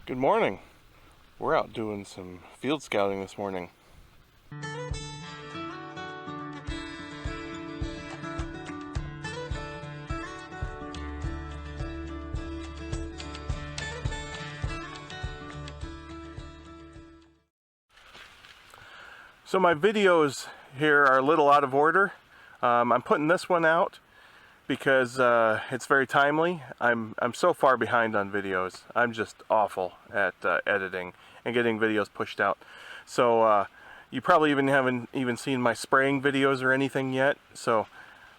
Good morning. We're out doing some field scouting this morning. So my videos here are a little out of order. I'm putting this one out because it's very timely. I'm so far behind on videos. I'm just awful at editing and getting videos pushed out. So you probably haven't even seen my spraying videos or anything yet. So,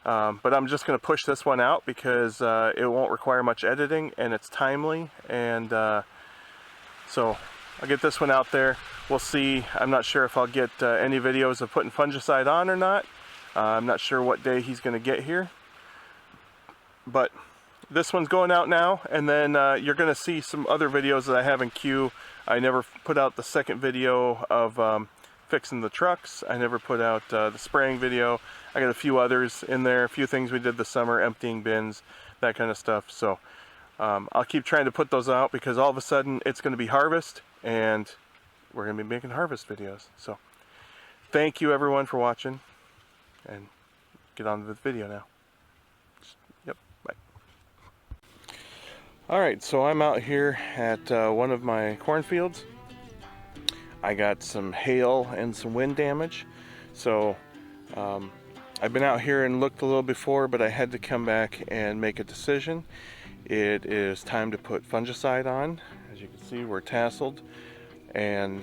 but I'm just going to push this one out because it won't require much editing and it's timely. And so I'll get this one out there. We'll see. I'm not sure if I'll get any videos of putting fungicide on or not. I'm not sure what day he's going to get here. But this one's going out now, and then you're going to see some other videos that I have in queue. I never put out the second video of fixing the trucks. I never put out the spraying video. I got a few others in there, a few things we did this summer, emptying bins, that kind of stuff. So I'll keep trying to put those out because all of a sudden it's going to be harvest, and we're going to be making harvest videos. So thank you everyone for watching, and get on with the video now. Yep, bye. Alright, so I'm out here at one of my cornfields. I got some hail and some wind damage. So I've been out here and looked a little before, but I had to come back and make a decision. It is time to put fungicide on. As you can see, we're tasseled, and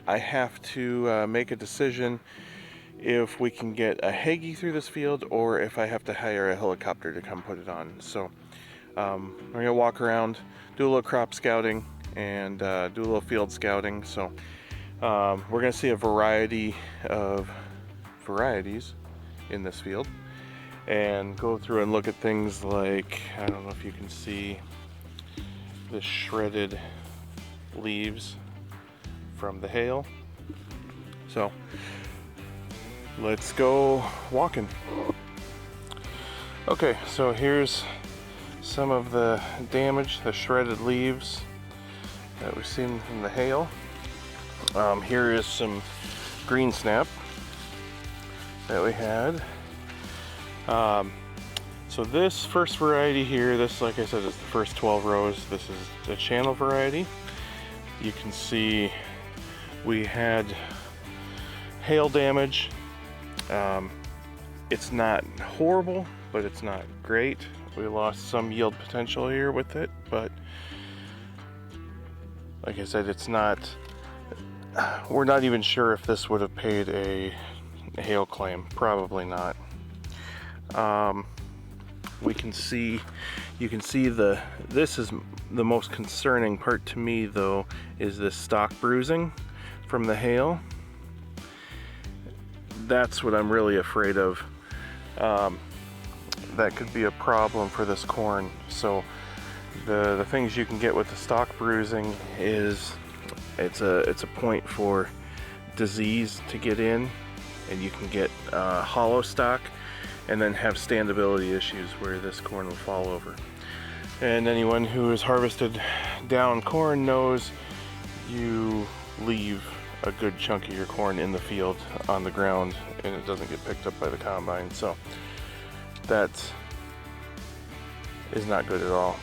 I have to make a decision if we can get a Hagee through this field or if I have to hire a helicopter to come put it on. So I'm going to walk around, do a little crop scouting, and do a little field scouting. So we're going to see a variety of varieties in this field and go through and look at things like, I don't know if you can see the shredded leaves from the hail. So let's go walking. Okay, so here's some of the damage, the shredded leaves that we've seen from the hail. Here is some green snap that we had. So this first variety here, this, like I said, is the first 12 rows. This is the channel variety. You can see we had hail damage. It's not horrible, but it's not great. We lost some yield potential here with it, but like I said, it's not, we're not even sure if this would have paid a hail claim. Probably not. You can see this is the most concerning part to me, though, is this stalk bruising from the hail. That's what I'm really afraid of. That could be a problem for this corn. So the things you can get with the stalk bruising is it's a point for disease to get in, and you can get hollow stalk and then have standability issues where this corn will fall over. And anyone who has harvested down corn knows you leave a good chunk of your corn in the field on the ground and it doesn't get picked up by the combine. So that is not good at all.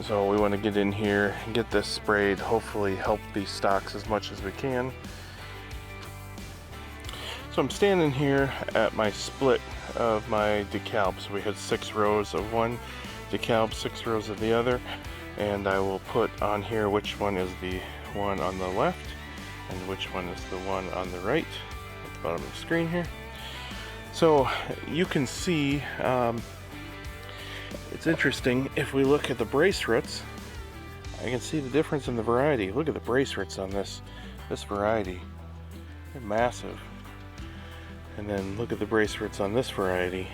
So we want to get in here and get this sprayed, hopefully help these stalks as much as we can. So I'm standing here at my split of my Dekalb. So we had 6 rows of one Dekalb, 6 rows of the other, and I will put on here which one is the one on the left and which one is the one on the right at the bottom of the screen here. So you can see it's interesting, if we look at the brace roots, I can see the difference in the variety. Look at the brace roots on this variety. They're massive. And then look at the brace roots on this variety.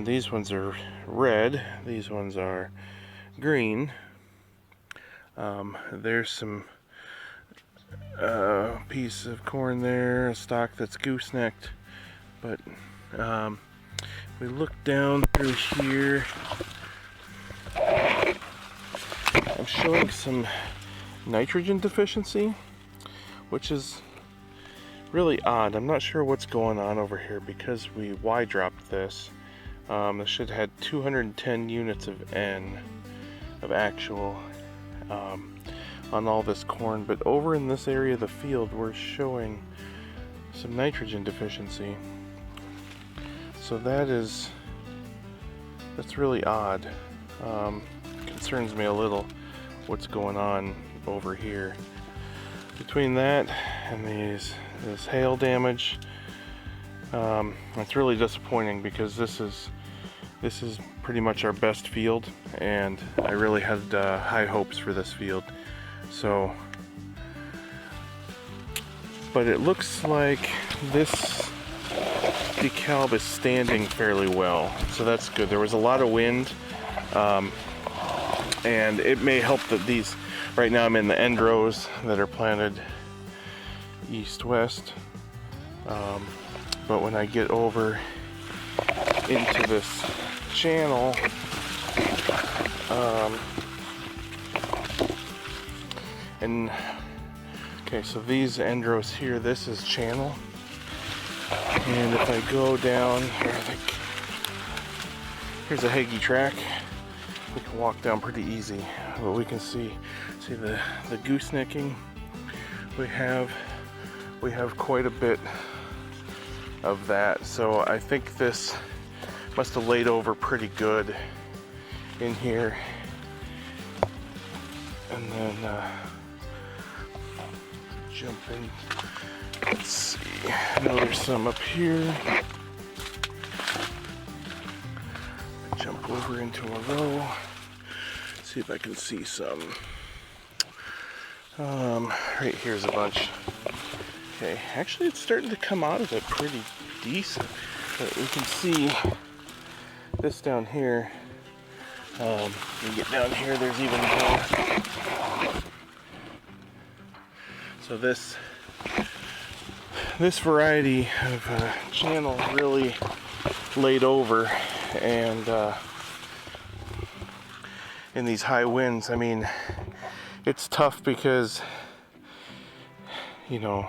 These ones are red, these ones are green. There's some piece of corn there, a stalk that's goosenecked. But we look down through here, I'm showing some nitrogen deficiency, which is really odd. I'm not sure what's going on over here because we Y-dropped this. This should have had 210 units of N of actual on all this corn, but over in this area of the field we're showing some nitrogen deficiency. So that's really odd. Concerns me a little what's going on over here. Between that and this hail damage, it's really disappointing because this is pretty much our best field, and I really had high hopes for this field. So, but it looks like this Dekalb is standing fairly well, so that's good. There was a lot of wind, and it may help that these, right now I'm in the end rows that are planted east-west, but when I get over into this channel, and okay, so these end rows here, this is channel, and if I go down here, I think here's a Hagee track. We can walk down pretty easy, but we can see the goosenecking. We have quite a bit of that, so I think this must have laid over pretty good in here. And then jump in. Let's see. I know there's some up here. Jump over into a row. See if I can see some. Right here's a bunch. Okay, actually it's starting to come out of it pretty decent. But we can see this down here. You get down here, there's even more. So this variety of channel really laid over, and in these high winds, I mean, it's tough because, you know,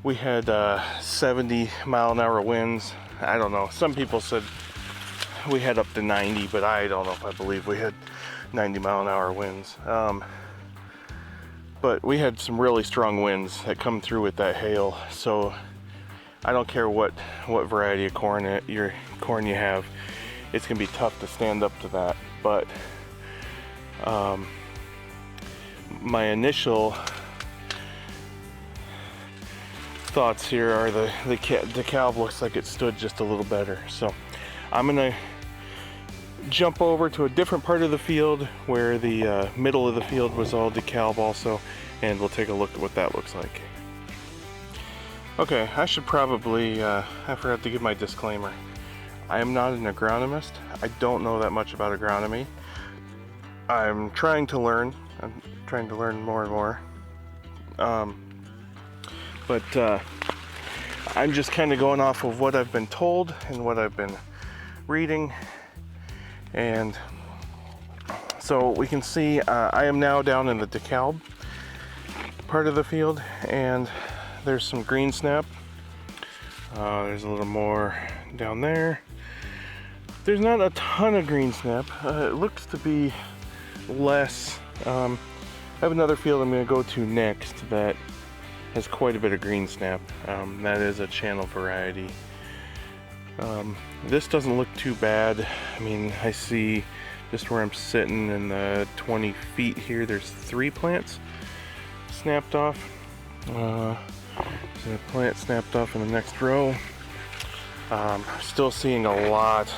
we had 70-mile-an-hour winds. I don't know, some people said we had up to 90, but I don't know if I believe we had 90-mile-an-hour winds. But we had some really strong winds that come through with that hail, so I don't care what variety of corn you have, it's gonna be tough to stand up to that. But my initial thoughts here are the Dekalb looks like it stood just a little better. So I'm gonna jump over to a different part of the field where the middle of the field was all Dekalb also, and we'll take a look at what that looks like. Okay, I should probably, I forgot to give my disclaimer. I am not an agronomist. I don't know that much about agronomy. I'm trying to learn. I'm trying to learn more and more. But I'm just kind of going off of what I've been told and what I've been reading. And so we can see I am now down in the Dekalb part of the field, and there's some green snap. There's a little more down there. There's not a ton of green snap. It looks to be less. I have another field I'm going to go to next that has quite a bit of green snap. That is a channel variety. This doesn't look too bad. I mean, I see just where I'm sitting in the 20 feet here, there's 3 plants snapped off. There's a plant snapped off in the next row. Still seeing a lot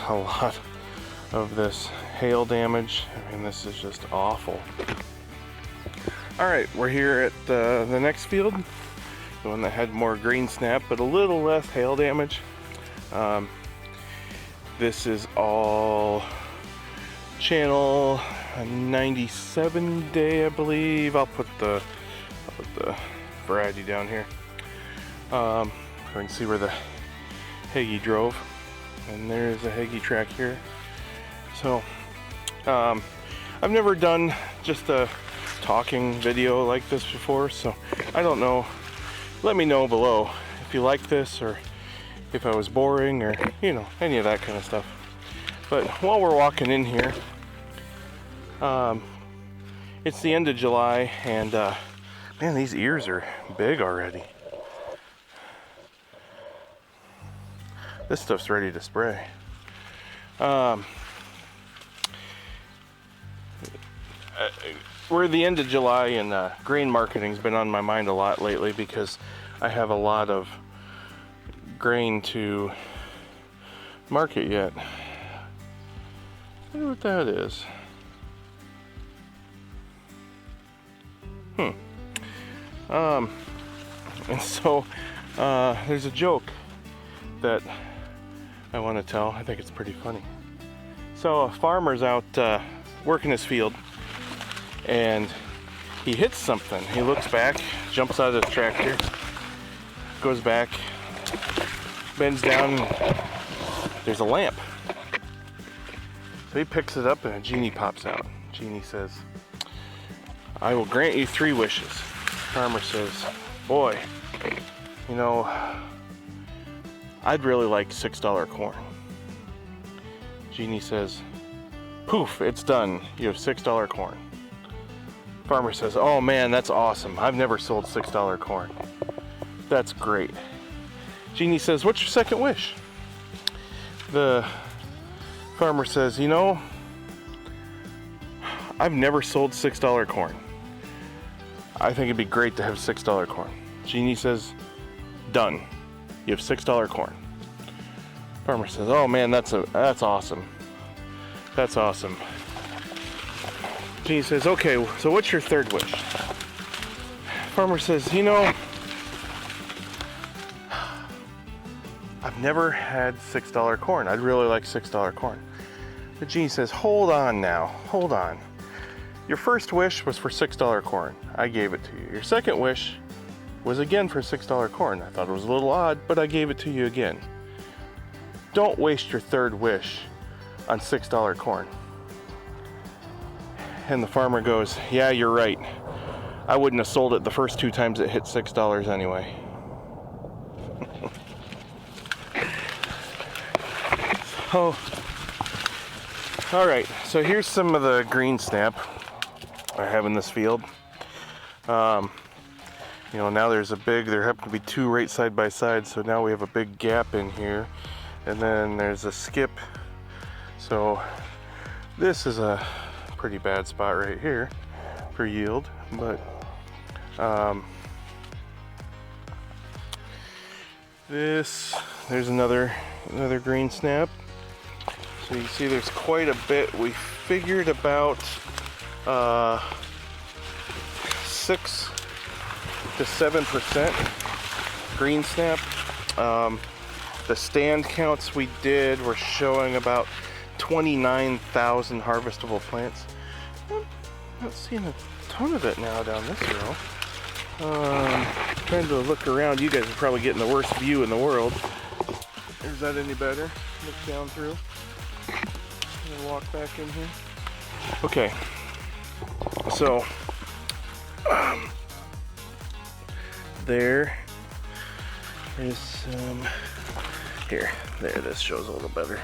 of this hail damage. I mean, this is just awful. Alright, we're here at the next field, the one that had more green snap but a little less hail damage. This is all channel 97 day, I believe. I'll put the variety down here. So we can see where the Hagee drove, and there's a Hagee track here. So I I've never done just a talking video like this before, so I don't know. Let me know below if you like this or if I was boring or, you know, any of that kind of stuff. But while we're walking in here, it's the end of July, and man, these ears are big already. This stuff's ready to spray. We're the end of July, and grain marketing's been on my mind a lot lately because I have a lot of grain to market yet. I wonder what that is. And so there's a joke that I want to tell. I think it's pretty funny. So a farmer's out working his field, and he hits something. He looks back, jumps out of the tractor, goes back, bends down, and there's a lamp. So he picks it up and a genie pops out. Genie says, "I will grant you 3 wishes." Farmer says, "Boy, you know, I'd really like $6 corn." Genie says, "Poof, it's done. You have $6 corn." Farmer says, "Oh man, that's awesome. I've never sold $6 corn. That's great." Genie says, "What's your second wish?" The farmer says, "You know, I've never sold $6 corn. I think it'd be great to have $6 corn." Genie says, "Done. You have $6 corn." Farmer says, "Oh man, that's awesome. That's awesome." Genie says, "Okay, so what's your third wish?" Farmer says, "You know, I've never had $6 corn. I'd really like $6 corn." The genie says, "Hold on now, hold on. Your first wish was for $6 corn. I gave it to you. Your second wish was again for $6 corn. I thought it was a little odd, but I gave it to you again. Don't waste your third wish on $6 corn." And the farmer goes, "Yeah, you're right. I wouldn't have sold it the first 2 times it hit $6 anyway." Oh, all right. So here's some of the green snap I have in this field. You know, now there happen to be 2 right side by side, so now we have a big gap in here, and then there's a skip. So this is a pretty bad spot right here for yield, but there's another green snap. So you see there's quite a bit. We figured about 6 to 7% green snap. The stand counts we did were showing about 29,000 harvestable plants. I'm not seeing a ton of it now down this row. Trying to look around. You guys are probably getting the worst view in the world. Is that any better? Look down through. And walk back in here. Okay. So there is some here. There, this shows a little better.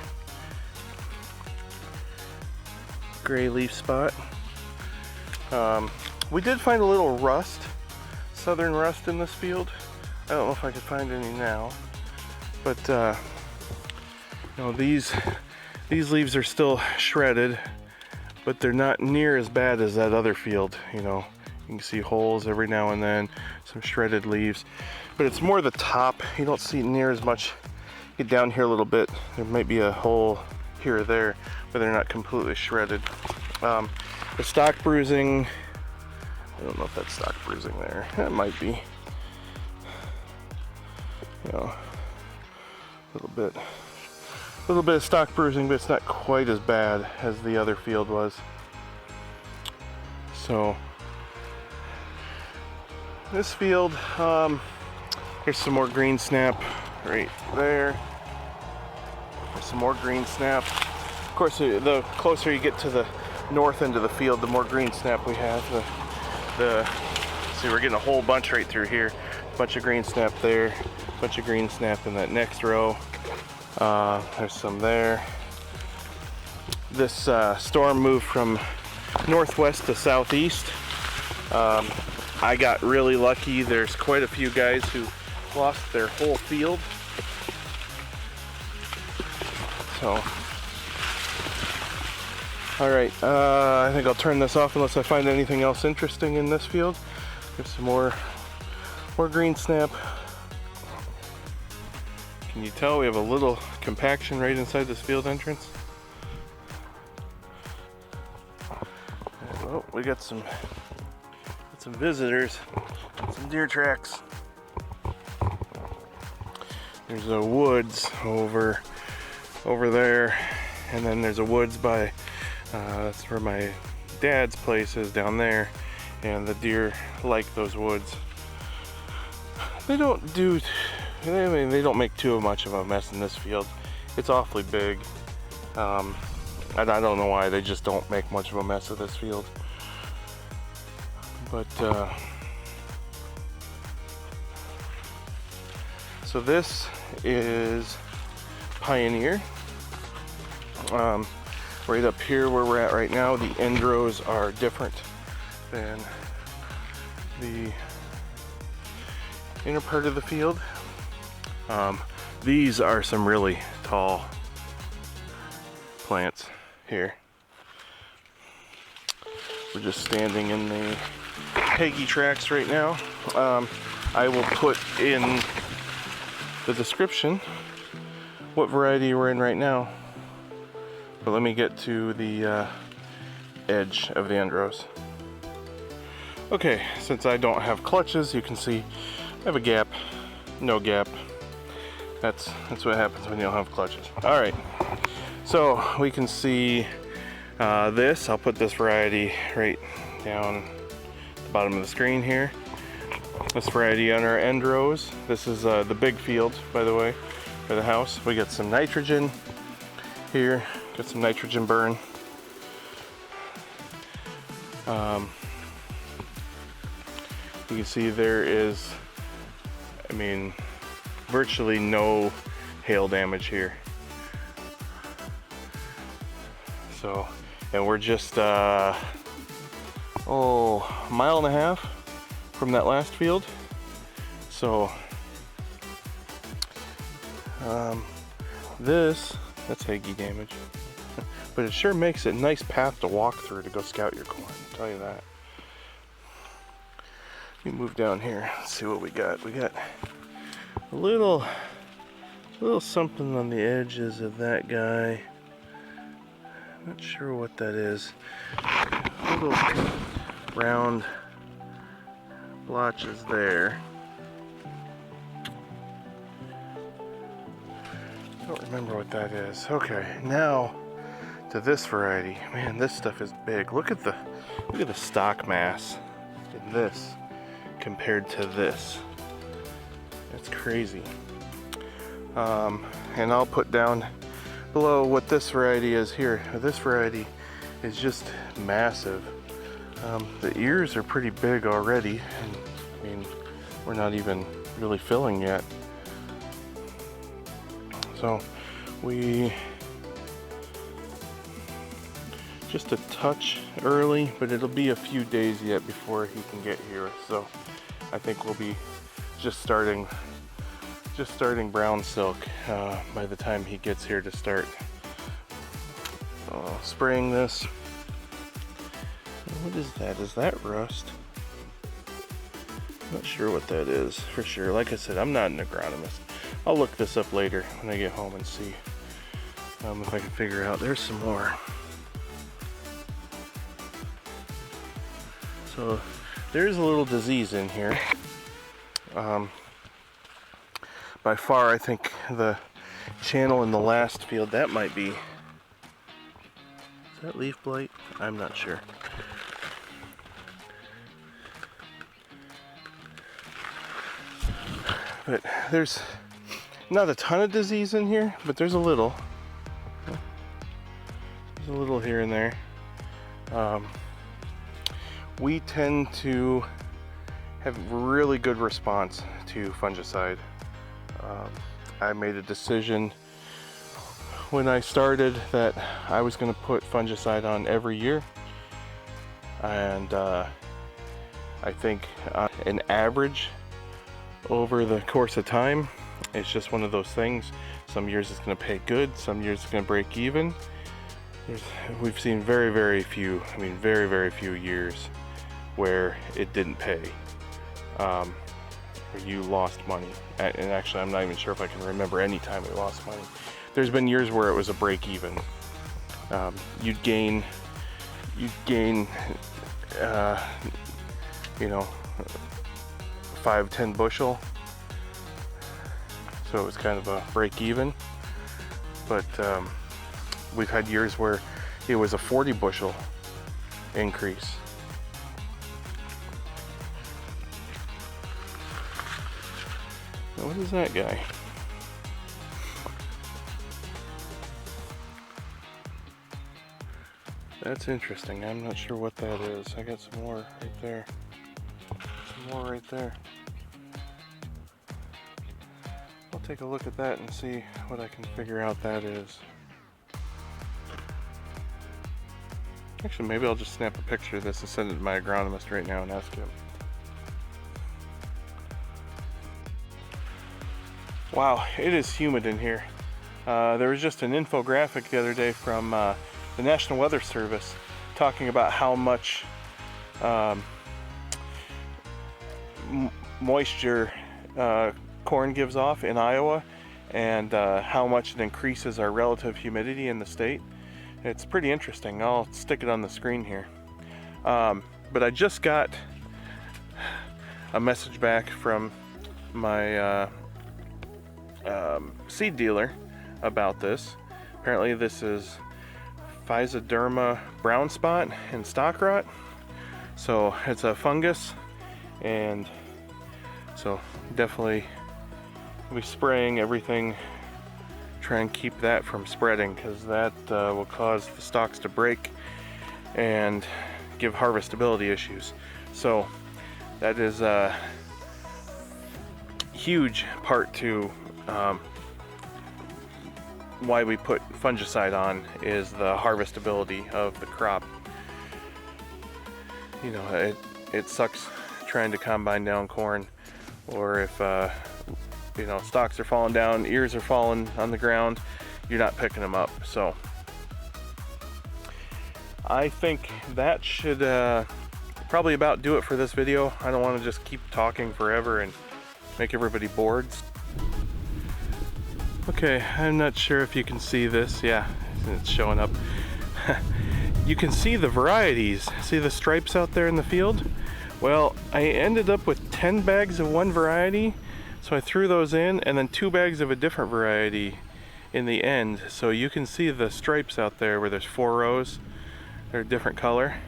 Gray leaf spot. We did find a little rust, southern rust in this field. I don't know if I could find any now, but you know, these leaves are still shredded, but they're not near as bad as that other field. You know, you can see holes every now and then, some shredded leaves, but it's more the top. You don't see near as much. Get down here a little bit, there might be a hole here or there, but they're not completely shredded. The stalk bruising, I don't know if that's stalk bruising there. That might be. You know, a little bit of stalk bruising, but it's not quite as bad as the other field was. So this field, here's some more green snap right there. There's some more green snap. Of course, the closer you get to the north end of the field, the more green snap we have. See, we're getting a whole bunch right through here. Bunch of green snap there, bunch of green snap in that next row. There's some there. This storm moved from northwest to southeast. I got really lucky. There's quite a few guys who lost their whole field. So, all right, I think I'll turn this off unless I find anything else interesting in this field. There's some more green snap. Can you tell we have a little compaction right inside this field entrance? Oh, we got some visitors, some deer tracks. There's a woods over there, and then there's a woods by that's where my dad's place is down there, and the deer like those woods. They don't make too much of a mess in this field. It's awfully big. And I don't know why they just don't make much of a mess of this field. But so this is Pioneer. Right up here where we're at right now, the end rows are different than the inner part of the field. These are some really tall plants here. We're just standing in the Peggy tracks right now. I will put in the description what variety we're in right now. But let me get to the edge of the end rows. Okay, since I don't have clutches, you can see I have a gap, no gap. That's what happens when you don't have clutches. All right, so we can see this. I'll put this variety right down the bottom of the screen here. This variety on our end rows. This is the big field, by the way, for the house. We got some nitrogen here. Got some nitrogen burn. You can see there is, I mean, virtually no hail damage here. So, and we're just a mile and a half from that last field. So that's haggy damage. But it sure makes it a nice path to walk through to go scout your corn, I'll tell you that. Let me move down here, let's see what we got. We got a little something on the edges of that guy. Not sure what that is. Little round blotches there. I don't remember what that is. Okay, now to this variety. Man, this stuff is big. Look at the stock mass in this compared to this. It's crazy. And I'll put down below what this variety is here. This variety is just massive. The ears are pretty big already, and I mean, we're not even really filling yet. So we just a touch early, but it'll be a few days yet before he can get here. So I think we'll be just starting brown silk by the time he gets here to start spraying this. What is that? Is that rust? Not sure what that is for sure. Like I said, I'm not an agronomist. I'll look this up later when I get home and see if I can figure out. There's some more. So there's a little disease in here. By far, I think the channel in the last field, that might be, is that leaf blight? I'm not sure. But there's not a ton of disease in here, but there's a little. There's a little here and there. We tend to have really good response to fungicide. I made a decision when I started that I was going to put fungicide on every year, and I think an average over the course of time, it's just one of those things. Some years it's going to pay good, some years it's going to break even. We've seen very few, very few years where it didn't pay, where you lost money. And actually, I'm not even sure if I can remember any time we lost money. There's been years where it was a break even. You'd gain, you know, 5-10 bushel, so it was kind of a break even. But we've had years where it was a 40 bushel increase. Now, what is that guy? That's interesting. I'm not sure what that is. I got some more right there. Some more right there. I'll take a look at that and see what I can figure out that is. Actually, maybe I'll just snap a picture of this and send it to my agronomist right now and ask him. Wow, it is humid in here. There was just an infographic the other day from the National Weather Service talking about how much moisture corn gives off in Iowa, and how much it increases our relative humidity in the state. It's pretty interesting. I'll stick it on the screen here. But I just got a message back from my seed dealer about this. Apparently this is Physoderma brown spot and stock rot. So it's a fungus, and so definitely we'll be spraying everything, try and keep that from spreading, because that will cause the stalks to break and give harvestability issues. So that is a huge part to why we put fungicide on, is the harvestability of the crop. You know, it sucks trying to combine down corn, or if you know, stalks are falling down, ears are falling on the ground, you're not picking them up. So I think that should probably about do it for this video. I don't want to just keep talking forever and make everybody bored. Okay, I'm not sure if you can see this. Yeah, it's showing up. You can see the varieties. See the stripes out there in the field? Well, I ended up with 10 bags of one variety, so I threw those in, and then 2 bags of a different variety in the end. So you can see the stripes out there where there's 4 rows. They're a different color.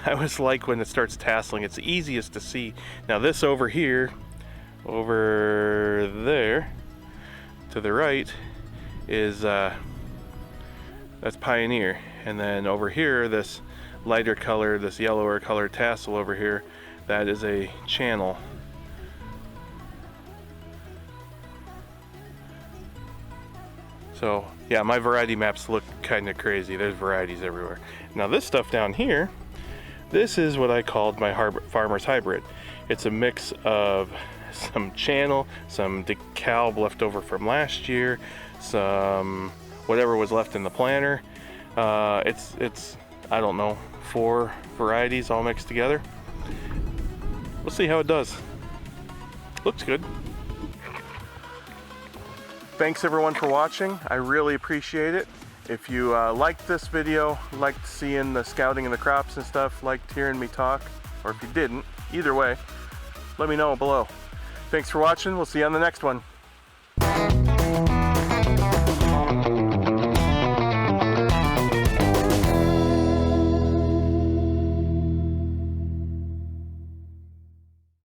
I always like when it starts tasseling. It's the easiest to see. Now this over here, over there to the right, is that's Pioneer, and then over here, this lighter color, this yellower color tassel over here, that is a Channel. So yeah, my variety maps look kind of crazy. There's varieties everywhere. Now this stuff down here, this is what I called my farmer's hybrid. It's a mix of some Channel, some Dekalb left over from last year, some whatever was left in the planter. It's I don't know, 4 varieties all mixed together. We'll see how it does. Looks good. Thanks everyone for watching. I really appreciate it. If you liked this video, liked seeing the scouting and the crops and stuff, liked hearing me talk, or if you didn't, either way, let me know below. Thanks for watching. We'll see you on the next one.